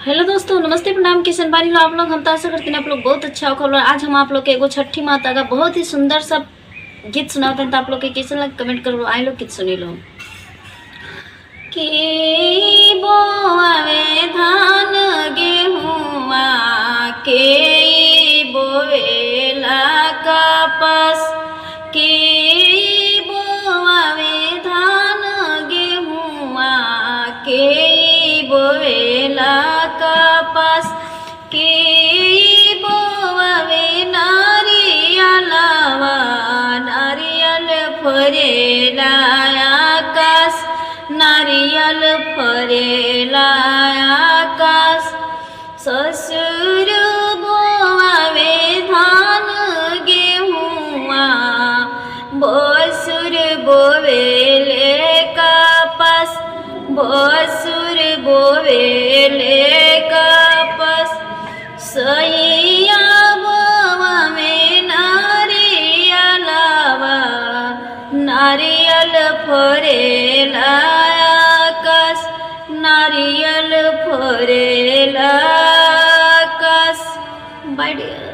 Hello दोस्तों, नमस्ते, प्रणाम, किशन बारी हो आप लोग। हम तो आशा करते हैं आप लोग बहुत अच्छा होगा। आज हम आप लोग के एगो छठी माता का बहुत ही सुंदर सा गीत सुनाते हैं, तो आप लोग के कैसे लगे कमेंट करो। आए लोग गीत सुनी लो। के बोआवे धान गेहुआ के बोवेला कपास, के बोआवे धान गेहुआ के बोवेला कपास, के बोआवे नारियलवा नारियल फरेला आकाश, नारियल फरेला आकाश। ससुर बोआवे धान गेहुआ, बसुर बोवेले कपास, बसुर बोवेले कपास। सैया बोआवे नारियलवा नारियल फरेला आकाश, नारियल फरेला आकाश। By Deere.